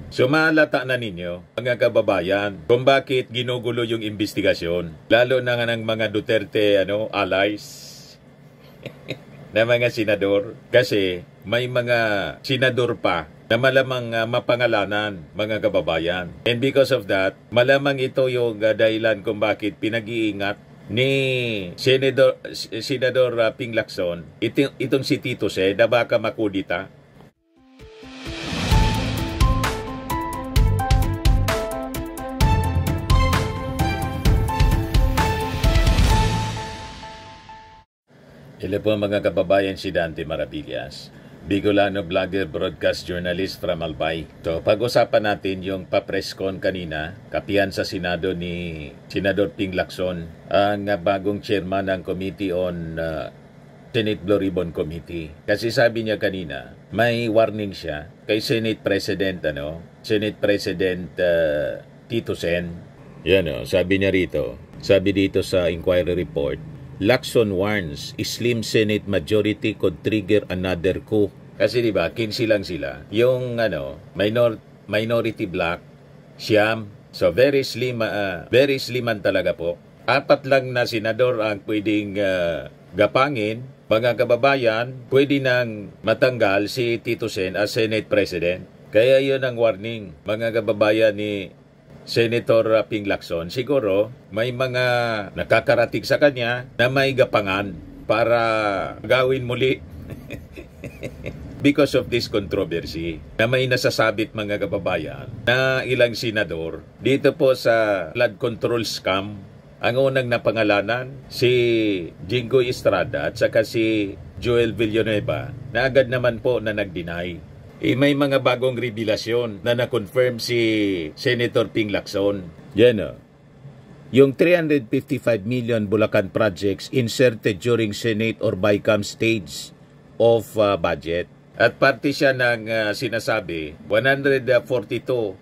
Sumalata na ninyo, mga kababayan, kung bakit ginugulo yung investigasyon. Lalo na nga ng mga Duterte allies na mga senador. Kasi may mga senador pa na malamang mapangalanan, mga kababayan. And because of that, malamang ito yung dahilan kung bakit pinag-iingat ni Senador Ping Lacson itong si Tito C na baka makudita. Hello po mga kababayan, si Dante Maravillas, Bicolano vlogger, broadcast journalist from Albay. So, pag-usapan natin yung pa-presscon kanina, kapihan sa Senado ni Senador Ping Lacson, ang bagong chairman ng Committee on Senate Blue Ribbon Committee. Kasi sabi niya kanina, may warning siya kay Senate President, Senate President Tito Sen. Yan sabi niya rito, sabi dito sa inquiry report, Lacson warns slim Senate majority could trigger another coup. Kasi diba, 15 lang sila. Yung minority black, siyam. So very sliman talaga po. 4 lang na senador ang pwedeng gapangin. Mga kababayan, pwede nang matanggal si Tito Sen as Senate President. Kaya yun ang warning, mga kababayan ni Senator Ping Lacson. Siguro may mga nakakarating sa kanya na may gapangan para gawin muli because of this controversy na may nasasabit, mga kababayan, na ilang senador dito po sa flood control scam. Ang unang napangalanan si Jinggoy Estrada at saka si Joel Villanueva na agad naman po na nag-deny. May mga bagong revelasyon na na-confirm si Senator Ping Lacson. Yan yung 355 million Bulacan projects inserted during Senate or BICAM stage of budget. At parte siya ng sinasabi, 142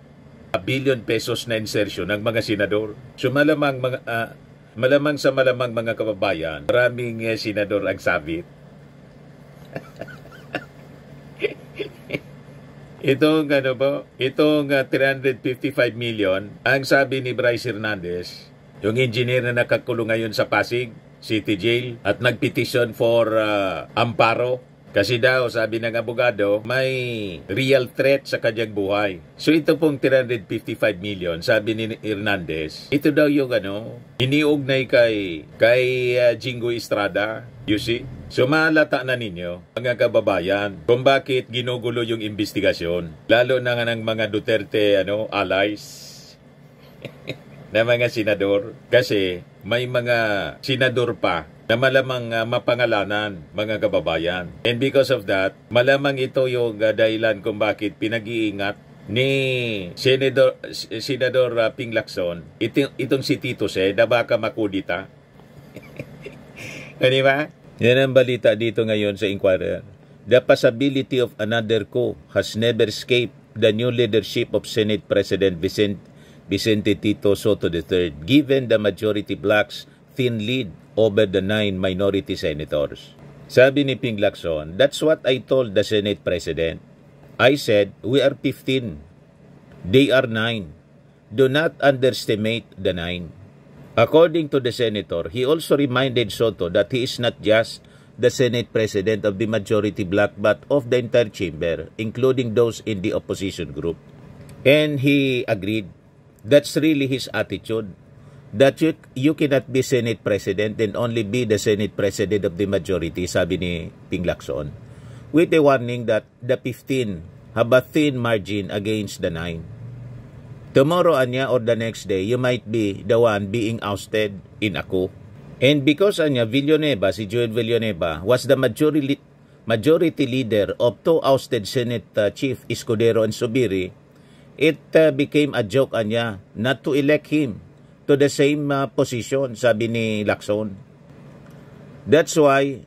billion pesos na insertion ng mga senador. So malamang mga kababayan, maraming senador ang sabit. Itong 355 million, ang sabi ni Bryce Hernandez, yung engineer na nakakulong ngayon sa Pasig City Jail at nagpetition for amparo. Kasi daw, sabi ng abogado, may real threat sa kanyang buhay. So ito pong 355 million, sabi ni Hernandez, ito daw yung iniugnay kay Jinggoy Estrada. You see? So malata na ninyo, mga kababayan, kung bakit ginugulo yung investigasyon. Lalo na nga ng mga Duterte allies na mga senador. Kasi may mga senador pa na malamang mapangalanan, mga kababayan. And because of that, malamang ito yung dahilan kung bakit pinag-iingat ni Senador Ping Lacson itong si Tito C na baka makudita. Di ba? Yan ang balita dito ngayon sa Inquirer. The possibility of another coup has never escaped the new leadership of Senate President Vicente Tito Soto III, given the majority blacks' thin lead over the 9 minority senators. Sabi ni Ping Lacson, that's what I told the Senate President. I said, we are 15. They are 9. Do not underestimate the 9. According to the senator, he also reminded Soto that he is not just the Senate President of the majority black but of the entire chamber, including those in the opposition group. And he agreed. That's really his attitude. That you cannot be Senate President and only be the Senate President of the majority, sabi ni Ping Lacson, with a warning that the 15 have a thin margin against the 9. Tomorrow, anya, or the next day, you might be the one being ousted in a coup. And because Villanueva, si Joel Villanueva, was the majority leader of 2 ousted Senate Chief Escudero and Subiri, it became a joke not to elect him to the same position, sabi ni Lacson. That's why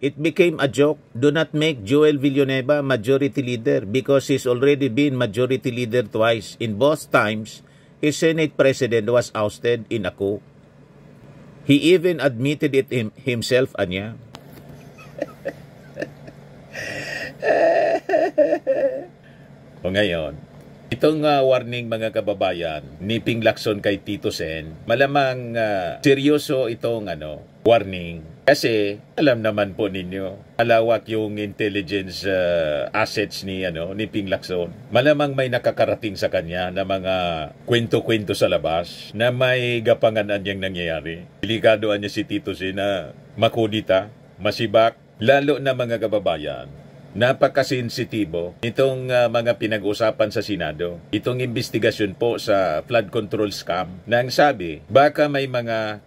it became a joke. Do not make Joel Villanueva majority leader because he's already been majority leader twice. In both times, his Senate President was ousted in a coup. He even admitted it himself, anya. O ngayon, Itong warning mga kababayan ni Ping Lacson kay Tito Sen, malamang seryoso itong warning. Kasi alam naman po ninyo, malawak yung intelligence assets ni Ping Lacson. Malamang may nakakarating sa kanya na mga kwento-kwento sa labas na may gapanganan niyang nangyayari. Delikadoan niya si Tito Sen na makudita, masibak, lalo na mga kababayan. Napakasensitibo itong mga pinag-usapan sa Senado. Itong investigasyon po sa flood control scam na ang sabi, baka may mga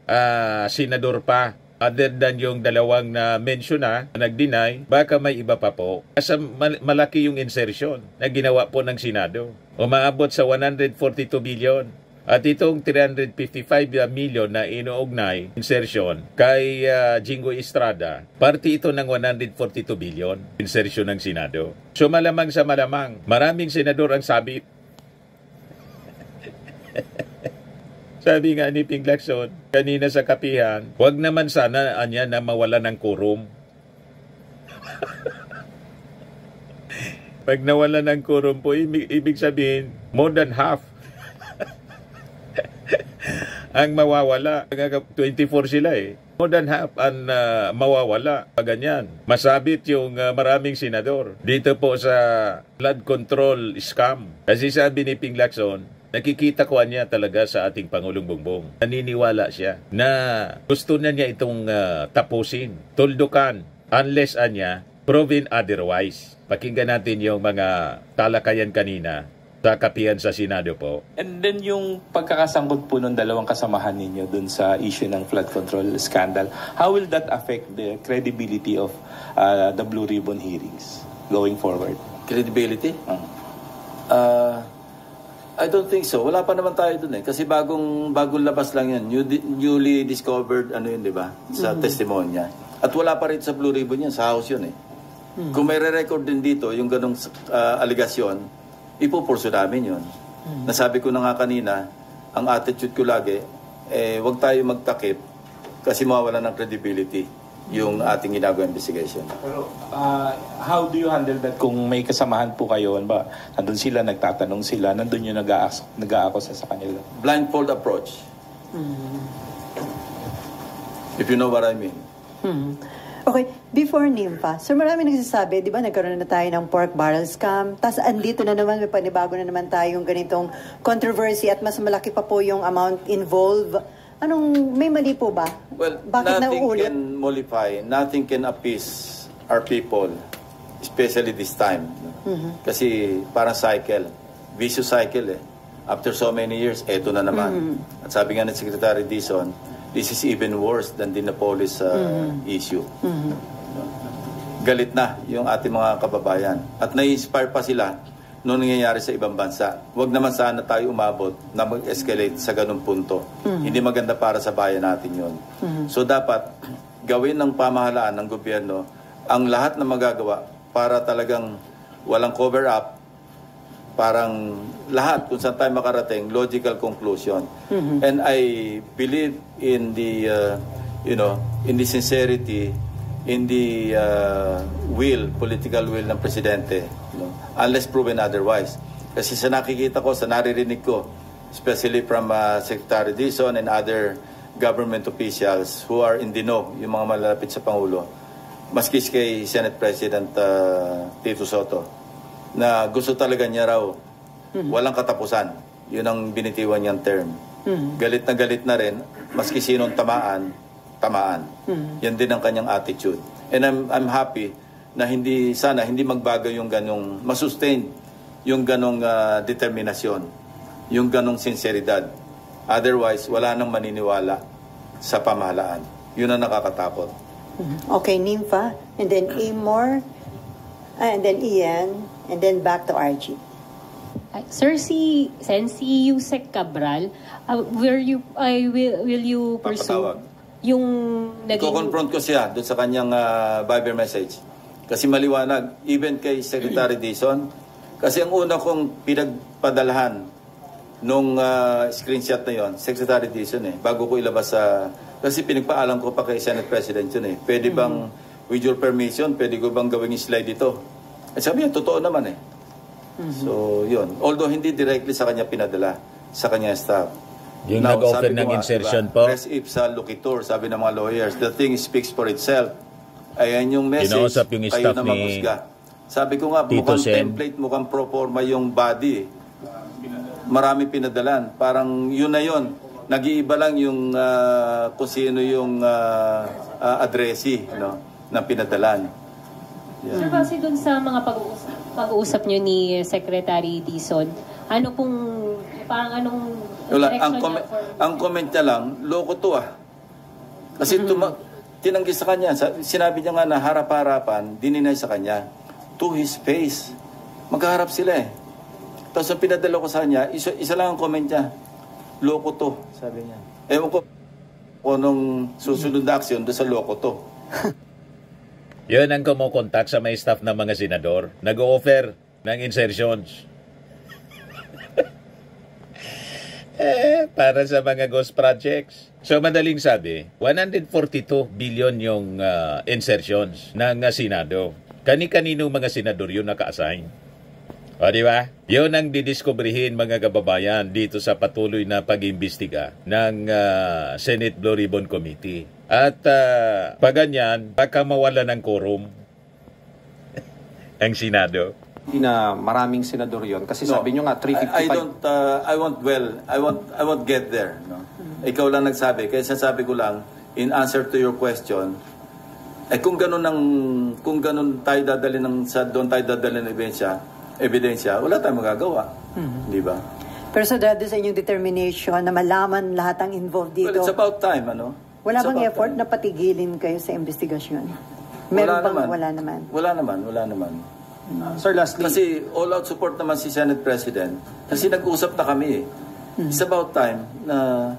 senador pa other than yung dalawang na mention na nag-deny, baka may iba pa po. Kasi malaki yung insertion na ginawa po ng Senado. Umaabot sa 142 billion. At itong 355 million na inuugnay insertion kay Jinggoy Estrada, parte ito ng 142 billion insertion ng Senado. So malamang sa malamang, maraming senador ang sabi. Sabi nga ni Ping Lacson kanina sa kapihan, huwag naman sana anya na mawala ng quorum. Pag nawala ng quorum po, ibig sabihin, more than half ang mawawala. 24 sila eh. More than half ang mawawala. Ganyan. Masabit yung maraming senador dito po sa flood control scam. Kasi sabi ni Ping Lacson, nakikita ko niya talaga sa ating Pangulong Bongbong. Naniniwala siya na gusto na niya itong tapusin, tuldukan, unless anya, proven otherwise. Pakinggan natin yung mga talakayan kanina sa kapihan sa Senado po. And then yung pagkakasangkot po ng dalawang kasamahan ninyo dun sa issue ng flood control scandal, how will that affect the credibility of the Blue Ribbon hearings going forward? Credibility? I don't think so. Wala pa naman tayo dun eh. Kasi bagong labas lang yan. Newly discovered, yun, di ba? Sa testimonya. At wala pa rin sa Blue Ribbon yan. Sa House yun eh. Kung may re-record din dito, yung ganong aligasyon, ipupurso namin yun. Nasabi ko na nga kanina, ang attitude ko lagi, wag tayo magtakip kasi mawawala ng credibility yung ating ginagawang investigation. Pero how do you handle that kung may kasamahan po kayo? Ba? Nandun sila, nagtatanong sila, nandun yung nag-aakusa sa kanila? Blindfold approach. If you know what I mean. Okay, before NIMFA, so marami nagsasabi, di ba, nagkaroon na tayo ng pork barrel scam, tapos andito na naman, may panibago na naman tayong ganitong controversy at mas malaki pa po yung amount involved. May mali po ba? Well, bakit nothing nauulit? can mollify, nothing can appease our people, especially this time. Kasi parang cycle, vicious cycle eh. After so many years, eto na naman. At sabi nga ng Secretary Dizon, this is even worse than the Napolis issue. Galit na yung ating mga kababayan. At na-inspire pa sila noong nangyayari sa ibang bansa. Huwag naman sana tayo umabot na mag-escalate sa ganung punto. Hindi maganda para sa bayan natin yun. So dapat gawin ng pamahalaan ng gobyerno ang lahat na magagawa para talagang walang cover-up, parang lahat kung saan tayo makarating, logical conclusion. And I believe in the, in the sincerity, in the political will ng Presidente, unless proven otherwise. Kasi sa nakikita ko, sa naririnig ko, especially from Secretary Dizon and other government officials who are in the know, yung mga malalapit sa Pangulo, maski kay Senate President Tito Soto, na gusto talaga niya raw walang katapusan. Yun ang binitiwan niyang term. Galit na rin, maski sinong tamaan. Yan din ang kanyang attitude. And I'm happy na sana hindi magbago yung ganong, masustain yung ganong determinasyon, yung ganong sinseridad. Otherwise, wala nang maniniwala sa pamahalaan. Yun ang nakakatakot. Okay, NIMFA, and then Amor, and then Ian, and then back to Archie. Sir, si Yusek Cabral, will you pursue yung naging... Ko-confront ko siya doon sa kanyang Viber message. Kasi maliwanag, even kay Secretary Dizon, kasi ang una kong pinagpadalhan nung screenshot na yon, Secretary Dizon bago ko ilabas sa... Kasi pinagpaalam ko pa kay Senate President yun Pwede bang, with your permission, pwede ko bang gawing slide ito? At sabi niya, totoo naman So, yun. Although hindi directly sa kanya pinadala, sa kanya staff. Yung Now, nag-offer sabi ko ng nga, insertion diba, po. res ipsa loquitur, sabi ng mga lawyers. The thing speaks for itself. Ayan yung message, Kinausap yung kayo staff na ni maghusga. Sabi ko nga, Tito mukhang Sen. template, mukhang pro forma yung body. Marami pinadalan. Parang yun na yun. Nag-iiba lang yung kung sino yung addressee, no, na pinadalan. Sir, kasi dun sa mga pag-uusap nyo ni Secretary Dizon, ano pong, parang anong Wala, direction niya ang comment niya lang, loko to Kasi tinanggi sa kanya, sinabi niya nga na harap-harapan, dininay sa kanya, to his face. Magkaharap sila Tapos ang pinadala ko sa kanya, isa lang ang comment niya, loko to, sabi niya. Ewan ko kung anong susunod na aksyon doon sa loko to. Yun ang kumukontak sa may staff ng mga senador. Nag-o-offer ng insertions. Para sa mga ghost projects. So madaling sabi, 142 billion yung insertions ng Senado. Kani-kanino mga senador yun naka-assign. O di ba? Yun ang didiskubrihin mga kababayan dito sa patuloy na pag-imbestiga ng Senate Blue Ribbon Committee. At pag ganyan, baka mawala ng quorum ang Senado. Hindi na maraming senador yon kasi sabi nyo nga 355. I won't get there. No? Ikaw lang nagsabi. Kaya sasabi ko lang, in answer to your question, kung ganun tayo dadalhin doon tayo dadalhin ng ebidensya, wala tayong magagawa. Di ba? Pero sa sa inyong determination na malaman lahat ang involved dito. Well, it's about time, Wala bang effort na patigilin kayo sa investigasyon? Meron bang wala naman? Wala naman. Sir, lastly. Kasi all-out support naman si Senate President. Kasi nag-usap na kami It's about time na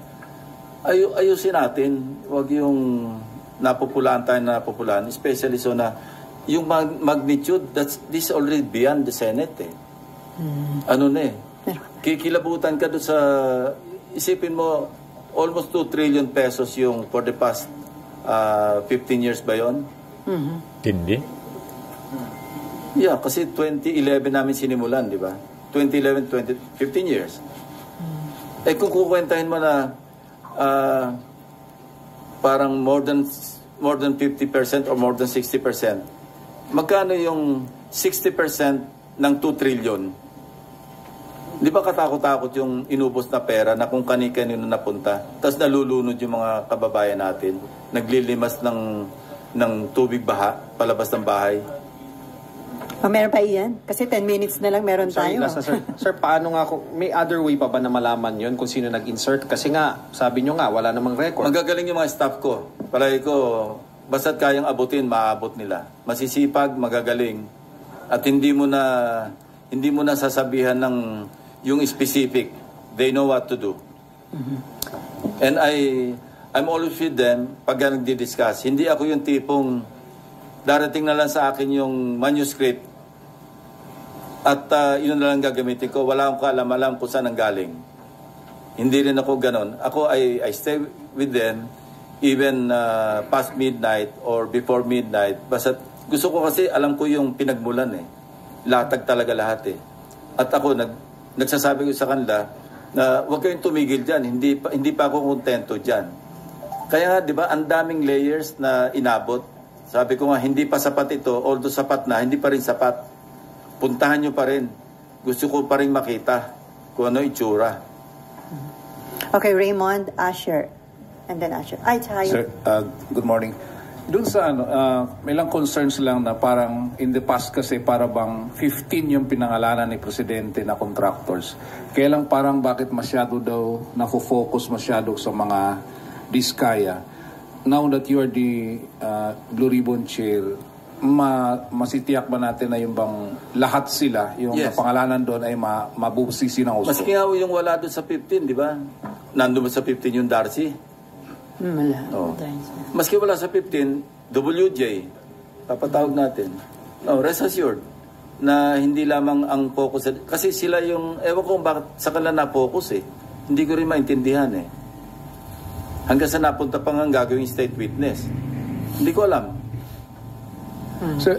ayusin natin. Huwag yung napopulaan tayo na napopulaan. Especially so na yung magnitude, this already beyond the Senate Kikilabutan ka doon sa, isipin mo, almost 2 trillion pesos yung for the past 15 years ba yun? Hindi. Yeah, kasi 2011 namin sinimulan, di ba? 2011, 15 years. Kung kukwentahin mo na parang more than 50% or more than 60%, magkano yung 60% ng 2 trillion? Di ba katakot-takot yung inubos na pera na kung kani-kanino napunta, tapos nalulunod yung mga kababayan natin, naglilimas ng tubig baha, palabas ng bahay. Meron pa iyan? Kasi 10 minutes na lang meron tayo. Sir, paano nga may other way pa ba na malaman yun kung sino nag-insert? Kasi nga, sabi nyo nga, wala namang record. Magagaling yung mga staff ko. Palagi ko, basta't kayang abutin, maaabot nila. Masisipag, magagaling. At hindi mo na sasabihan ng yung specific. They know what to do. And I'm always with them pag nagdi-discuss. Hindi ako yung tipong darating na lang sa akin yung manuscript at yun na lang gagamitin ko. Wala akong kaalam-alam kung saan ang galing. Hindi rin ako ganon. Ako, I stay with them even past midnight or before midnight. Basta gusto ko kasi alam ko yung pinagmulan Latag talaga lahat At ako, nagsasabi ko sa kanila na huwag kayong tumigil dyan. Hindi pa ako kontento dyan. Kaya nga, di ba, ang daming layers na inabot. Sabi ko nga, hindi pa sapat ito. Although sapat na, hindi pa rin sapat. Puntahan nyo pa rin. Gusto ko pa rin makita kung ano itsura. Okay, Raymond, Asher. And then Asher. Ay, tayo. Sir, good morning. Doon sa may lang concerns lang na parang in the past kasi para bang 15 yung pinangalanan ni Presidente na contractors. Kaya lang parang bakit masyado daw nafo-focus masyado sa mga diskaya. Now that you are the Blue Ribbon Chair, masitiyak ba natin na yung bang lahat sila, yung pangalanan doon ay mabubusisi ng gusto? Maski nga yung wala doon sa 15, di ba? Nandun ba sa 15 yung Darcy? Wala. Maski wala sa 15, WJ, papatawag natin. Rest assured na hindi lamang ang focus. Kasi sila yung, ewan ko bakit sa kanila na-focus Hindi ko rin maintindihan Hanggang sa napunta pa nga gagawing state witness. Hindi ko alam. Sir,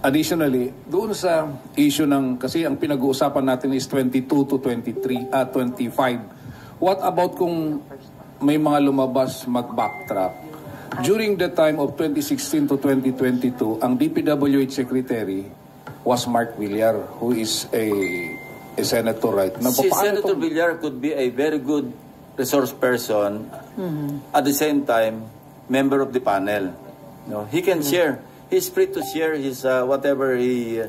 additionally, doon sa issue ng, kasi ang pinag-uusapan natin is 22 to 25. What about kung may mga lumabas mag-backtrack? During the time of 2016 to 2022, ang DPWH Secretary was Mark Villar, who is a senator, right? Si Senator Villar could be a very good resource person, at the same time, member of the panel. No, he can share. He's free to share his whatever he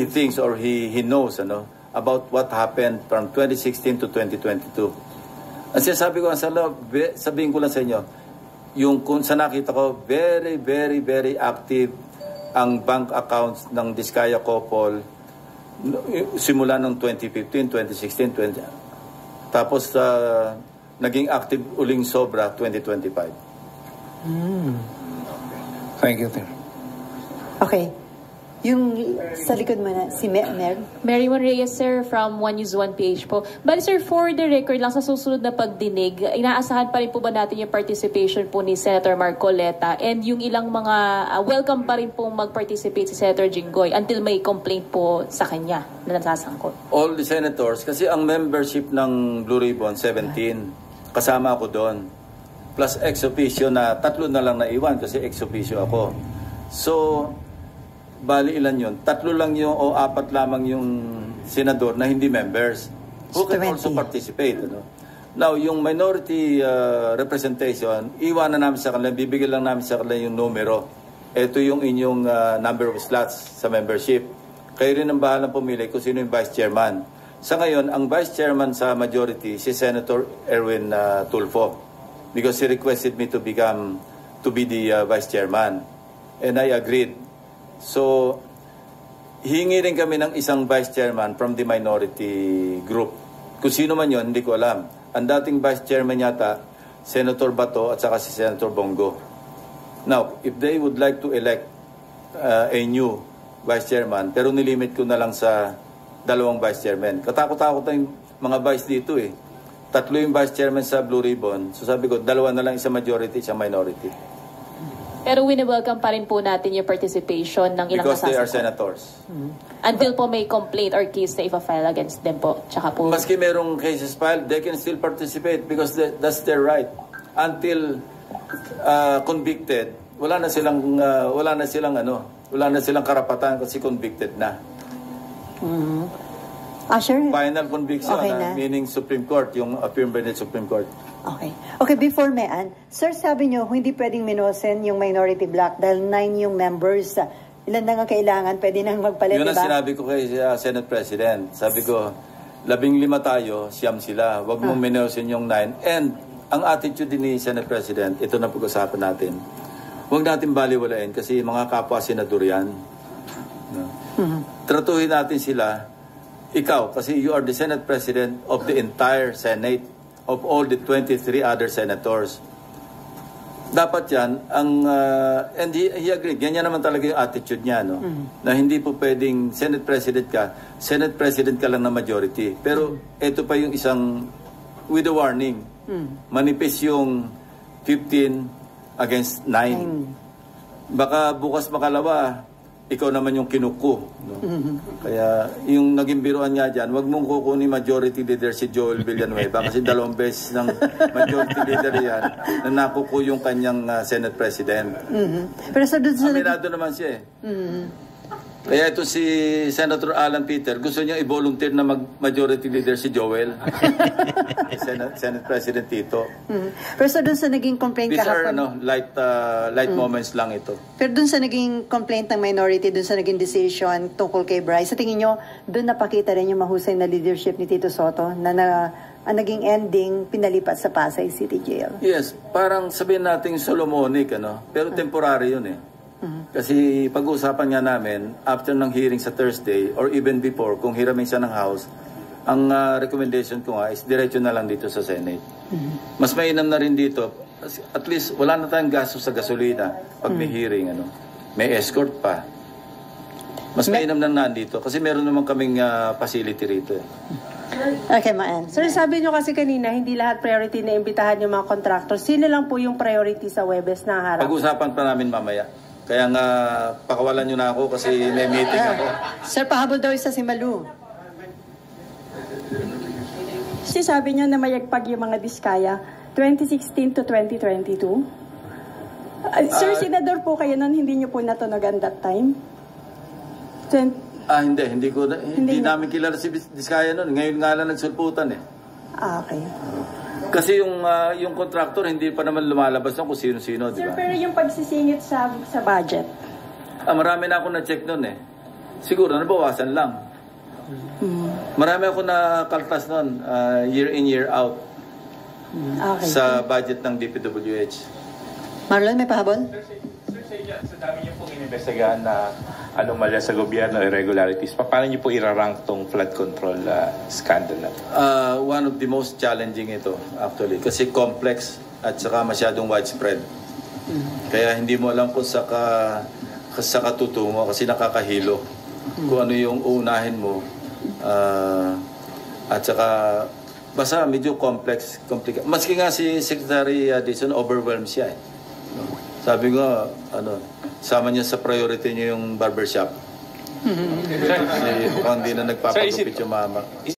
thinks or he knows about what happened from 2016 to 2022. Ang sinasabi ko, sabihin ko lang sa inyo, yung kung sa nakita ko, very, very, very active ang bank accounts ng Diskaya Couple simula noong 2015, 2016, tapos naging active uling sobra 2025. Thank you, Tim. Okay. Yung sa likod mo na, si Mary. Mary Mon Reyes, sir, from One News One PH po. But sir, for the record lang, sa susunod na pagdinig, inaasahan pa rin po ba natin yung participation po ni Senator Marcoleta and yung ilang mga welcome pa rin po mag-participate si Senator Jinggoy until may complaint po sa kanya na nasasangkot? All the senators, kasi ang membership ng Blue Ribbon, 17, kasama ako doon. Plus ex officio na 3 na lang naiwan kasi ex officio ako. So, bali ilan yun? 3 lang yung o 4 lamang yung senador na hindi members who can also participate. Now, yung minority representation, iwanan namin sa kanila, bibigyan lang namin sa kanila yung numero. Ito yung inyong number of slots sa membership. Kayo rin ang bahalang pumili kung sino yung vice chairman. Sa ngayon, ang vice chairman sa majority, si Senator Erwin Tulfo, because he requested me to be the vice chairman. And I agreed. So, hingi rin kami ng isang vice chairman from the minority group. Kung sino man yon, hindi ko alam. Ang dating vice chairman yata, Senator Bato at saka si Senator Bongo. Now, if they would like to elect a new vice chairman, pero nilimit ko na lang sa 2 vice chairman. Katakot-takot na yung mga vice dito eh. 3 yung vice chairman sa Blue Ribbon. So sabi ko, 2 na lang, isang majority, isang minority. Pero wini-welcome pa rin po natin yung participation ng ilang because nasasangkot. they are senators. Until po may complaint or case na ipa-file against them po. Tsaka po, Maski merong cases filed, they can still participate because that's their right. Until convicted, wala na silang karapatan kasi convicted na. Sure. Final conviction, Okay na. Meaning Supreme Court, yung affirmed by the Supreme Court. Okay. Okay, before Mayan, sir, sabi nyo, hindi pwedeng minosen yung minority block dahil 9 yung members. Ilan na nga kailangan, pwede nang magpalit, Yun ang diba? sinabi ko kay Senate President. Sabi ko, 15 tayo, siyam sila. Huwag mong minosen yung 9. And ang attitude din ni Senate President, ito na pag-usapan natin. Huwag natin baliwalain kasi mga kapwa senador yan. No? Tratuhin natin sila. Ikaw, kasi you are the Senate President of the entire Senate, of all the 23 other senators. Dapat yan, and he agreed, ganyan naman talaga yung attitude niya, no? Na hindi po pwedeng Senate President ka lang na majority. Pero ito pa yung isang, with a warning, manipis yung 15 against 9. Baka bukas makalawa, ikaw naman yung kinuko. No? Kaya yung naging biruan niya dyan, wag mong kukunin majority leader si Joel Villanueva kasi 2 beses ng majority leader yan na nakuko yung kanyang Senate President. Pero sa doon sa... Aminado naman siya eh. Kaya ito si Senator Alan Peter, gusto niya i-volunteer na majority leader si Joel. Senate President Tito. Pero sa doon sa naging complaint These are kahapon... light moments lang ito. Pero doon sa naging complaint ng minority, doon sa naging decision tungkol kay Bryce, sa tingin nyo, doon napakita rin yung mahusay na leadership ni Tito Sotto na ang naging ending pinalipat sa Pasay City Jail. Yes, parang sabihin natin Solomonic, pero temporary yun eh. Kasi pag-uusapan nga namin, after ng hearing sa Thursday, or even before, kung hiramin siya ng House, ang recommendation ko nga is diretso na lang dito sa Senate. Mas mainam na rin dito, at least wala na tayong gasto sa gasolina pag may hearing, may escort pa. Mas mainam na nandito kasi meron naman kaming facility rito. Okay, Maan. Sir, sabi nyo kasi kanina, hindi lahat priority na imbitahan yung mga contractors. Sino lang po yung priority sa Webes na harap? Pag-usapan pa namin mamaya. Kaya nga, pakawalan nyo na ako kasi may meeting ako. Sir, pahabol daw isa si Malu. Kasi sabi niyo na mayagpag yung mga Diskaya 2016 to 2022. Sir, senador po kayo nun, hindi niyo po natunogan that time? Hindi namin kilala si Diskaya noon. Ngayon nga lang nagsulputan eh. Okay. Kasi yung contractor hindi pa naman lumalabas kung sino-sino, di Sir, ba? pero yung pagsisingit sa budget? Marami na ako na-check noon eh. Siguro nabawasan lang. Marami ako na-kaltas noon, year in, year out. Okay. Sa budget ng DPWH. Marlon, may pahabol? Sir, sa dami niyo pong inimbestigahan na anomalya sa gobyerno, irregularities, paano niyo po irarank tong flood control scandal na? One of the most challenging ito, actually. Kasi complex at saka masyadong widespread. Kaya hindi mo alam kung sa katutungo kasi nakakahilo. Kung ano yung uunahin mo. At saka basta medyo complex, complicated. Maski nga si Secretary Dizon, overwhelmed siya eh. Sabi ko, sama niya sa priority niya yung barbershop. Kasi mukhang hindi na nagpapagupit yung mama.